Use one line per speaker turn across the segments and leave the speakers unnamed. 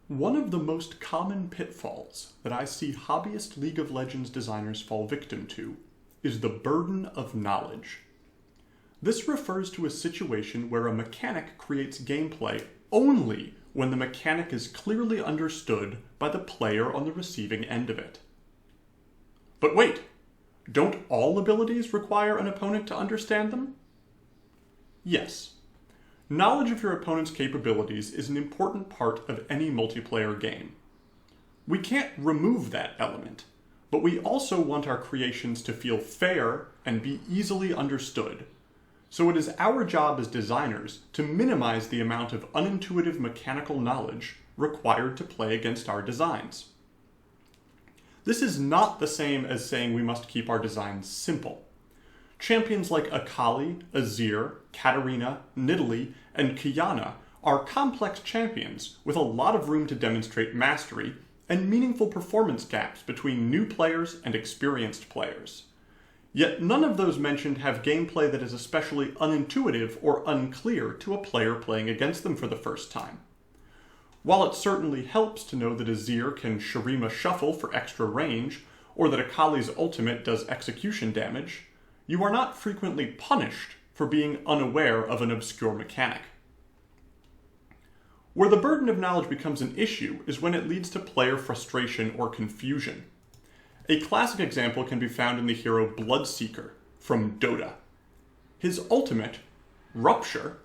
One of the most common pitfalls that I see hobbyist League of Legends designers fall victim to is the burden of knowledge. This refers to a situation where a mechanic creates gameplay only when the mechanic is clearly understood by the player on the receiving end of it. But wait, don't all abilities require an opponent to understand them? Yes. Knowledge of your opponent's capabilities is an important part of any multiplayer game. We can't remove that element, but we also want our creations to feel fair and be easily understood. So it is our job as designers to minimize the amount of unintuitive mechanical knowledge required to play against our designs. This is not the same as saying we must keep our designs simple. Champions like Akali, Azir, Katarina, Nidalee, and Qiyana are complex champions with a lot of room to demonstrate mastery and meaningful performance gaps between new players and experienced players. Yet none of those mentioned have gameplay that is especially unintuitive or unclear to a player playing against them for the first time. While it certainly helps to know that Azir can Shurima Shuffle for extra range, or that Akali's ultimate does execution damage, you are not frequently punished for being unaware of an obscure mechanic. Where the burden of knowledge becomes an issue is when it leads to player frustration or confusion. A classic example can be found in the hero Bloodseeker from Dota. His ultimate, Rupture,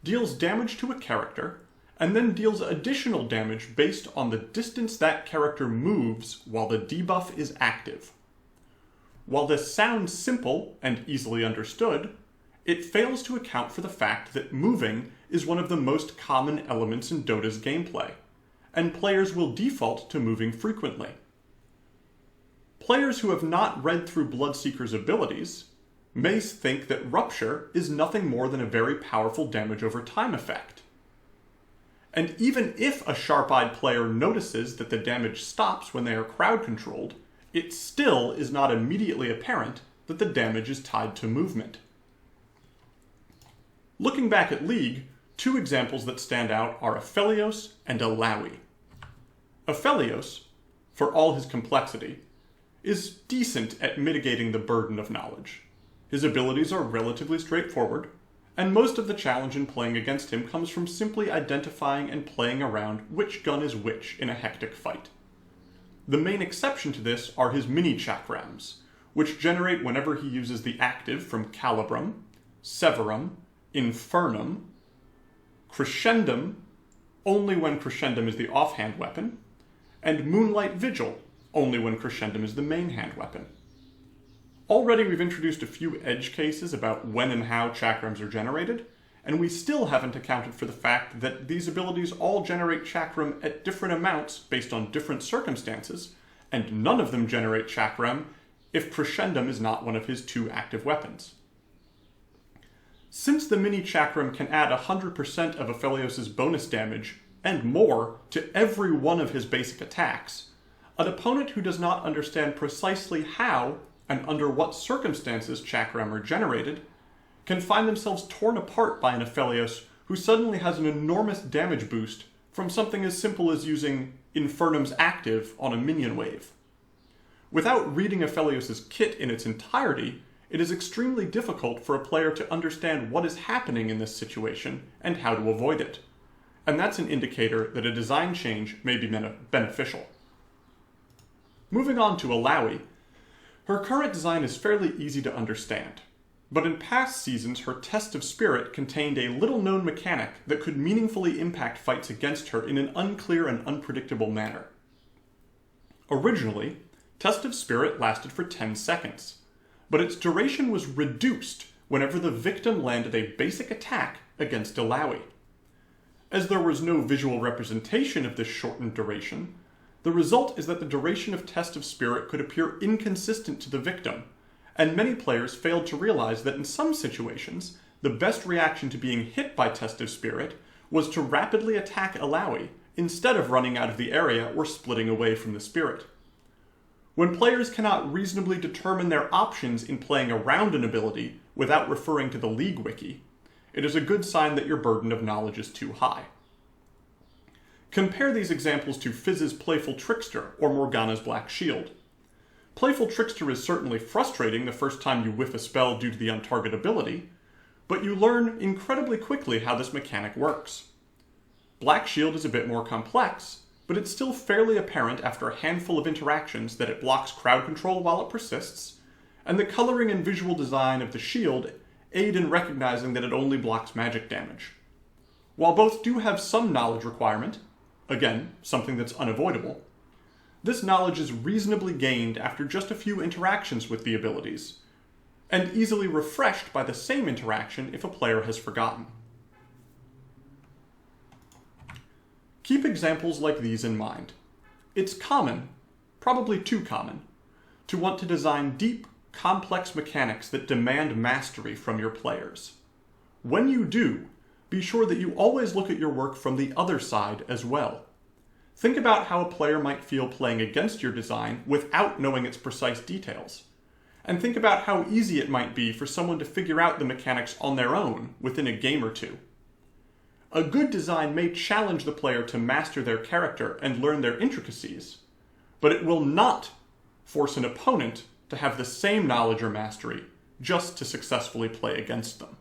deals damage to a character, and then deals additional damage based on the distance that character moves while the debuff is active. While this sounds simple and easily understood, it fails to account for the fact that moving is one of the most common elements in Dota's gameplay, and players will default to moving frequently. Players who have not read through Bloodseeker's abilities may think that Rupture is nothing more than a very powerful damage over time effect. And even if a sharp-eyed player notices that the damage stops when they are crowd controlled, it still is not immediately apparent that the damage is tied to movement. Looking back at League, two examples that stand out are Aphelios and Illaoi. Aphelios, for all his complexity, is decent at mitigating the burden of knowledge. His abilities are relatively straightforward, and most of the challenge in playing against him comes from simply identifying and playing around which gun is which in a hectic fight. The main exception to this are his mini-chakrams, which generate whenever he uses the active from Calibrum, Severum, Infernum, Crescendum, only when Crescendum is the offhand weapon, and Moonlight Vigil, only when Crescendum is the main hand weapon. Already we've introduced a few edge cases about when and how chakrams are generated, and we still haven't accounted for the fact that these abilities all generate chakram at different amounts based on different circumstances, and none of them generate chakram if Crescendum is not one of his two active weapons. Since the mini-chakram can add 100% of Aphelios' bonus damage, and more, to every one of his basic attacks, an opponent who does not understand precisely how and under what circumstances chakram are generated can find themselves torn apart by an Aphelios who suddenly has an enormous damage boost from something as simple as using Infernum's active on a minion wave. Without reading Aphelios' kit in its entirety, it is extremely difficult for a player to understand what is happening in this situation and how to avoid it. And that's an indicator that a design change may be beneficial. Moving on to Illaoi, her current design is fairly easy to understand, but in past seasons her Test of Spirit contained a little-known mechanic that could meaningfully impact fights against her in an unclear and unpredictable manner. Originally, Test of Spirit lasted for 10 seconds, but its duration was reduced whenever the victim landed a basic attack against Illaoi. As there was no visual representation of this shortened duration, the result is that the duration of Test of Spirit could appear inconsistent to the victim, and many players failed to realize that in some situations, the best reaction to being hit by Test of Spirit was to rapidly attack Illaoi instead of running out of the area or splitting away from the spirit. When players cannot reasonably determine their options in playing around an ability without referring to the League wiki, it is a good sign that your burden of knowledge is too high. Compare these examples to Fizz's Playful Trickster or Morgana's Black Shield. Playful Trickster is certainly frustrating the first time you whiff a spell due to the untarget ability, but you learn incredibly quickly how this mechanic works. Black Shield is a bit more complex, but it's still fairly apparent after a handful of interactions that it blocks crowd control while it persists, and the coloring and visual design of the shield aid in recognizing that it only blocks magic damage. While both do have some knowledge requirement, again, something that's unavoidable, this knowledge is reasonably gained after just a few interactions with the abilities, and easily refreshed by the same interaction if a player has forgotten. Keep examples like these in mind. It's common, probably too common, to want to design deep, complex mechanics that demand mastery from your players. When you do, be sure that you always look at your work from the other side as well. Think about how a player might feel playing against your design without knowing its precise details. And think about how easy it might be for someone to figure out the mechanics on their own within a game or two. A good design may challenge the player to master their character and learn their intricacies, but it will not force an opponent to have the same knowledge or mastery just to successfully play against them.